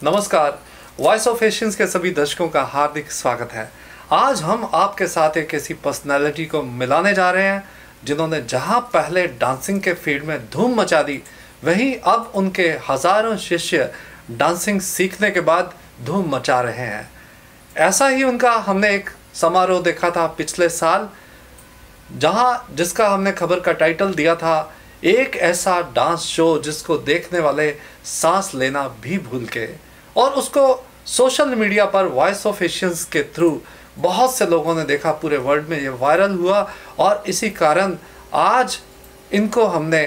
नमस्कार, voice of Asians के सभी दर्शकों का हार्दिक स्वागत है। आज हम आपके साथ एक ऐसी पर्सनालिटी को मिलाने जा रहे हैं जिन्होंने जहां पहले डांसिंग के फील्ड में धूम मचा दी, वहीं अब उनके हजारों शिष्य डांसिंग सीखने के बाद धूम मचा रहे हैं। ऐसा ही उनका हमने एक समारोह देखा था पिछले साल, जिसका हमने खबर का टाइटल दिया था एक ऐसा डांस शो जिसको देखने वाले सांस लेना भी भूल गए, और उसको सोशल मीडिया पर वॉइस ऑफ एशियंस के थ्रू बहुत से लोगों ने देखा। पूरे वर्ल्ड में ये वायरल हुआ और इसी कारण आज इनको हमने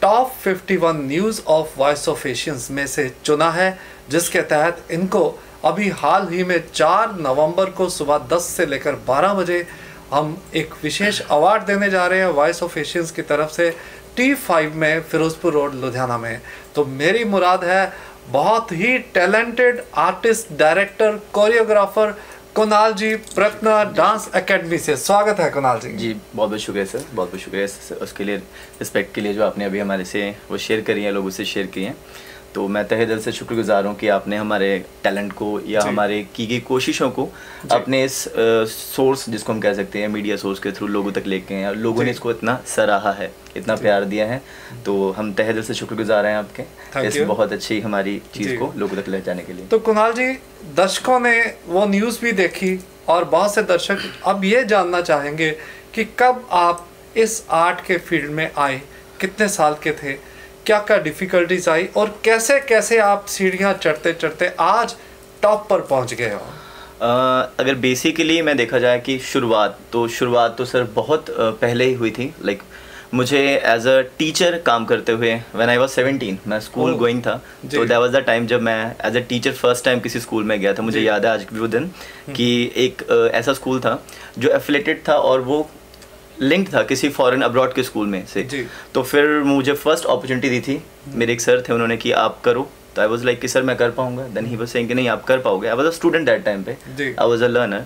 top 51 news of voice of Asians में से चुना है, जिसके तहत इनको अभी हाल ही में 4 नवंबर को सुबह 10 से लेकर 12 बजे हम एक विशेष अवार्ड देने जा रहे हैं वॉइस ऑफ एशियंस की तरफ से T5 में, फिरोजपुर रोड, लुधियाना में। तो मेरी मुराद है बहुत ही talented artist, director, choreographer Kunal ji, प्रत्ना डांस एकेडमी से। स्वागत है कुणाल जी। जी बहुत बहुत शुक्रिया सर, बहुत बहुत शुक्रिया उसके लिए, रिस्पेक्ट के लिए जो आपने अभी हमारे से वो शेयर करी है, लोगों से शेयर किए हैं। तो मैं तहे दिल से शुक्रगुजार हूँ कि आपने हमारे टैलेंट को या हमारे की गई कोशिशों को अपने इस सोर्स, जिसको हम कह सकते हैं मीडिया सोर्स के थ्रू लोगों तक लेके हैं, और लोगों ने इसको इतना सराहा है, इतना प्यार दिया है। तो हम तहे दिल से शुक्रगुजार हैं आपके इस बहुत अच्छी हमारी चीज़ को लोगों तक ले जाने के लिए। तो कुणाल जी, दर्शकों ने वो न्यूज़ भी देखी और बहुत से दर्शक अब ये जानना चाहेंगे कि कब आप इस आर्ट के फील्ड में आए, कितने साल के थे, क्या क्या डिफ़िकल्टीज आई और कैसे कैसे आप सीढ़ियाँ चढ़ते चढ़ते आज टॉप पर पहुँच गए हो? अगर बेसिकली मैं देखा जाए कि शुरुआत तो सर बहुत पहले ही हुई थी। लाइक मुझे एज अ टीचर काम करते हुए व्हेन आई वाज 17, मैं स्कूल गोइंग था, तो दैट वाज द टाइम जब मैं as a teacher first time किसी स्कूल में गया था। मुझे याद है आज भी वो दिन कि एक ऐसा स्कूल था जो एफिलेटेड था और वो लिंक था किसी फॉरेन अब्रॉड के स्कूल में से। तो फिर मुझे फर्स्ट अपॉर्चुनिटी दी थी, मेरे एक सर थे, उन्होंने कि आप करो। तो आई वाज लाइक कि सर मैं कर पाऊंगा। देन ही वाज सेइंग कि नहीं आप कर पाओगे। I was a student that time पे, आई वाज अ लर्नर।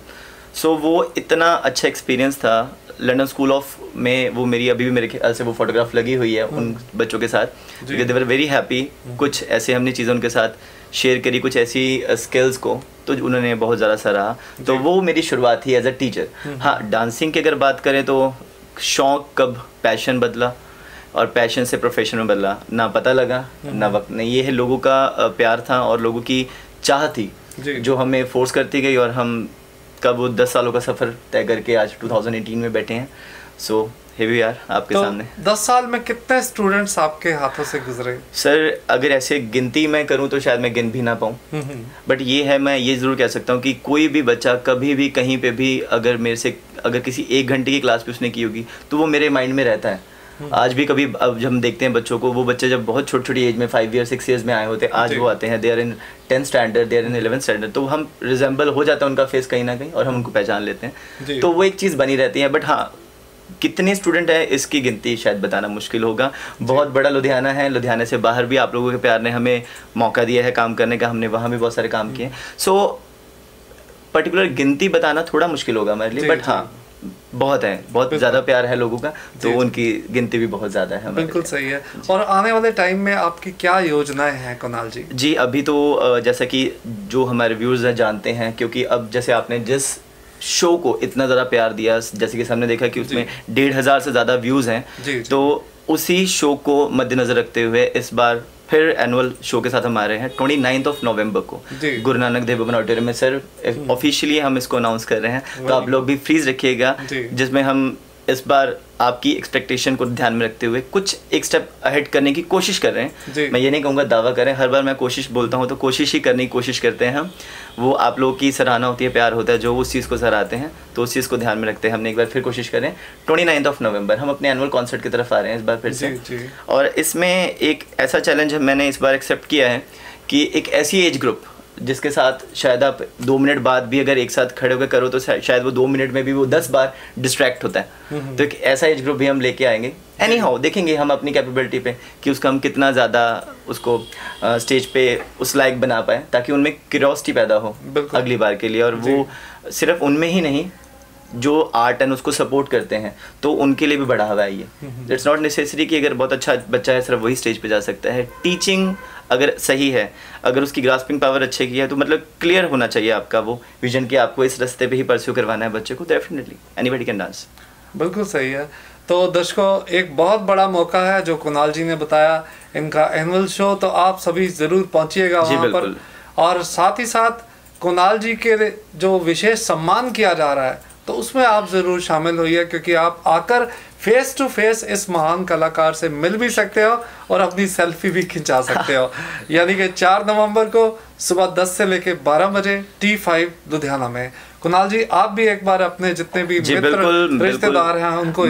सो वो इतना अच्छा एक्सपीरियंस था। लंदन स्कूल ऑफ में वो मेरी अभी भी मेरे ख्याल से वो फोटोग्राफ लगी हुई है उन बच्चों के साथ, क्योंकि दे वर वेरी हैप्पी। कुछ ऐसे हमने चीज़ें उनके साथ शेयर करी, कुछ ऐसी स्किल्स को, तो उन्होंने बहुत ज़्यादा सराहा। तो वो मेरी शुरुआत थी एज अ टीचर। हाँ, डांसिंग की अगर बात करें तो शौक कब पैशन बदला और पैशन से प्रोफेशन में बदला, ना पता लगा ना वक्त नहीं। ये है लोगों का प्यार था और लोगों की चाह थी जो हमें फोर्स करती गई, और हम कब वो 10 सालों का सफ़र तय करके आज 2018 में बैठे हैं। सो here we are आपके सामने। 10 साल में कितने स्टूडेंट्स आपके हाथों से गुजरे? सर अगर ऐसे गिनती मैं करूं तो शायद मैं गिन भी ना पाऊं, बट ये है, मैं ये ज़रूर कह सकता हूं कि कोई भी बच्चा कभी भी कहीं पे भी अगर मेरे से अगर किसी 1 घंटे की क्लास भी उसने की होगी तो वो मेरे माइंड में रहता है। आज भी कभी, अब जब हम देखते हैं बच्चों को, वो बच्चे जब बहुत छोटी छोटी एज में 5 ईयर 6 ईयर्स में आए होते हैं, आज वो आते हैं, they are in 10th standard, they are in 11th standard, तो हम रिजेंबल हो जाता है उनका फेस कहीं ना कहीं और हम उनको पहचान लेते हैं। तो वो एक चीज़ बनी रहती है। बट हाँ, कितने स्टूडेंट हैं इसकी गिनती शायद बताना मुश्किल होगा। बहुत बड़ा लुधियाना है, लुधियाना से बाहर भी आप लोगों के प्यार ने हमें मौका दिया है काम करने का, हमने वहाँ भी बहुत सारे काम किए। सो पर्टिकुलर गिनती बताना थोड़ा मुश्किल होगा हमारे लिए, बट हाँ बहुत है, बहुत ज़्यादा प्यार है लोगों का, तो उनकी गिनती भी बहुत ज़्यादा है। बिल्कुल सही है। और आने वाले टाइम में आपकी क्या योजनाएं हैं कुणाल जी? जी अभी तो जैसा कि जो हमारे व्यूअर्स हैं जानते हैं, क्योंकि अब जैसे आपने जिस शो को इतना ज़्यादा प्यार दिया, जैसे कि हमने देखा कि उसमें 1,500 से ज़्यादा व्यूज़ हैं, तो उसी शो को मद्देनज़र रखते हुए इस बार फिर एनुअल शो के साथ हम आ रहे हैं 29 नवंबर को गुरु नानक देव भवन ऑडिटोरियम में। सर ऑफिशियली हम इसको अनाउंस कर रहे हैं, तो आप लोग भी फ्रीज रखिएगा, जिसमें हम इस बार आपकी एक्सपेक्टेशन को ध्यान में रखते हुए कुछ एक स्टेप अहेड करने की कोशिश कर रहे हैं। मैं ये नहीं कहूँगा दावा करें, हर बार मैं कोशिश बोलता हूँ तो कोशिश ही करने की कोशिश करते हैं हम। वो आप लोगों की सराहना होती है, प्यार होता है, जो उस चीज़ को सराहते हैं, तो उस चीज़ को ध्यान में रखते हैं हमने एक बार फिर कोशिश करें। 29 नवंबर हम अपने एनुअल कॉन्सर्ट की तरफ आ रहे हैं इस बार फिर से। और इसमें एक ऐसा चैलेंज मैंने इस बार एक्सेप्ट किया है कि एक ऐसी एज ग्रुप जिसके साथ शायद आप 2 मिनट बाद भी अगर एक साथ खड़े होकर करो तो शायद वो 2 मिनट में भी वो 10 बार डिस्ट्रैक्ट होता है। तो एक ऐसा एज ग्रुप भी हम लेके आएंगे। एनी हाउ देखेंगे हम अपनी कैपेबिलिटी पे कि उसका हम कितना ज़्यादा उसको स्टेज पे उस लायक बना पाए, ताकि उनमें क्यूरियोसिटी पैदा हो अगली बार के लिए। और वो सिर्फ उनमें ही नहीं, जो आर्ट एंड उसको सपोर्ट करते हैं, तो उनके लिए भी बढ़ावा है ये। इट्स नॉट नेसेसरी कि अगर बहुत अच्छा बच्चा है सिर्फ वही स्टेज पे जा सकता है। टीचिंग अगर सही है, अगर उसकी ग्रास्पिंग पावर अच्छे की है, तो मतलब क्लियर होना चाहिए आपका वो विजन कि आपको इस रास्ते पे ही परस्यू करवाना है बच्चे को, डेफिनेटली एनीबॉडी कैन डांस। बिल्कुल सही है। तो दर्शकों, एक बहुत बड़ा मौका है जो कुणाल जी ने बताया, इनका एनुअल शो, तो आप सभी जरूर पहुंचिएगा वहाँ पर। और साथ ही साथ कुणाल जी के जो विशेष सम्मान किया जा रहा है, तो उसमें आप ज़रूर शामिल होइए, क्योंकि आप आकर फेस टू फेस इस महान कलाकार से मिल भी सकते हो और अपनी सेल्फी भी खिंचा सकते हो। यानी कि 4 नवंबर को सुबह 10 से लेकर 12 बजे T5 लुधियाना में। कुणाल जी, आप भी एक बार अपने जितने भी मित्र रिश्तेदार हैं उनको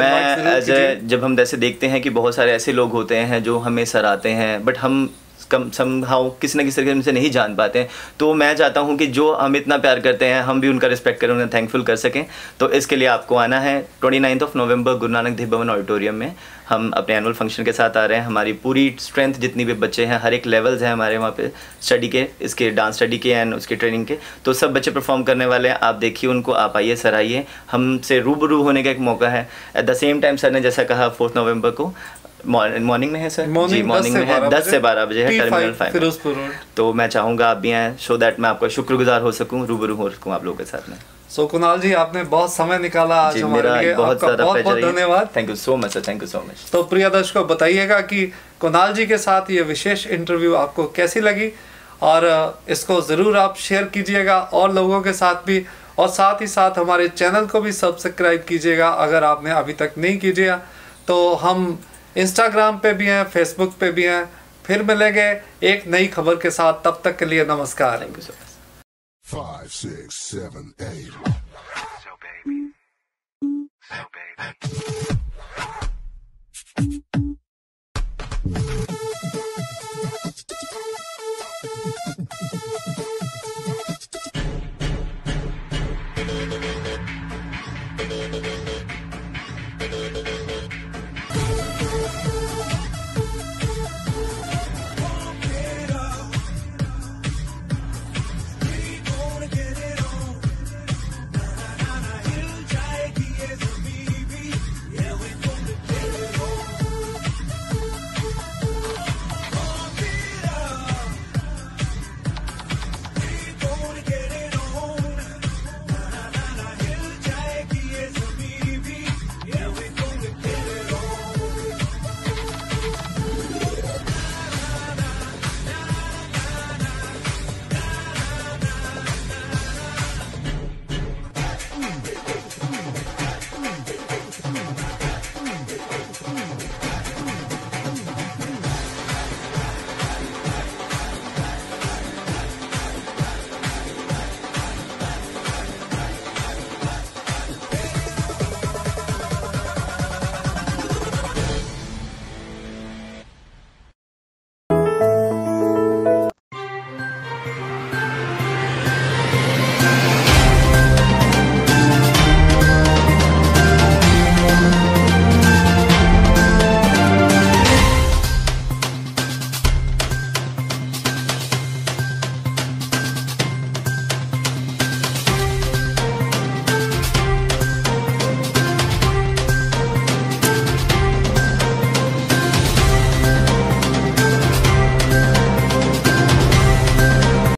जब हम जैसे देखते हैं कि बहुत सारे ऐसे लोग होते हैं जो हमें सराहते हैं, बट हम समहाउ किसी न किसी तरीके से नहीं जान पाते हैं, तो मैं चाहता हूं कि जो हम इतना प्यार करते हैं हम भी उनका रिस्पेक्ट करें, उन्हें थैंकफुल कर सकें। तो इसके लिए आपको आना है 29 नवंबर गुरु नानक देव भवन ऑडिटोरियम में। हम अपने एनुअल फंक्शन के साथ आ रहे हैं। हमारी पूरी स्ट्रेंथ, जितनी भी बच्चे हैं, हर एक लेवल्स हैं हमारे वहाँ पे स्टडी के, इसके डांस स्टडी के एंड उसके ट्रेनिंग के, तो सब बच्चे परफॉर्म करने वाले हैं। आप देखिए उनको, आप आइए, सराहिए, हमसे रूबरू होने का एक मौका है। At the same time sir ने जैसा कहा 4 नवंबर को मॉर्निंग में है सर, जी मॉर्निंग में है, 10 से 12 बजे है, टर्मिनल 5। तो मैं चाहूँगा आप भी आएँ, सो दैट मैं आपका शुक्रगुजार हो सकूँ, रूबरू हो सकूँ आप लोगों के साथ में। सो कुणाल जी, आपने बहुत समय निकाला आज हमारे लिए, आपका बहुत बहुत धन्यवाद। Thank you so much sir, thank you so much. तो प्रिय दर्शकों, बताइएगा कि कुणाल जी के साथ ये विशेष इंटरव्यू आपको कैसी लगी, और इसको ज़रूर आप शेयर कीजिएगा और लोगों के साथ भी, और साथ ही साथ हमारे चैनल को भी सब्सक्राइब कीजिएगा अगर आपने अभी तक नहीं कीजिए। तो हम इंस्टाग्राम पे भी हैं, फेसबुक पे भी हैं। फिर मिलेंगे एक नई खबर के साथ, तब तक के लिए नमस्कार। Thank you so much. 5, 6, 7, 8. So baby.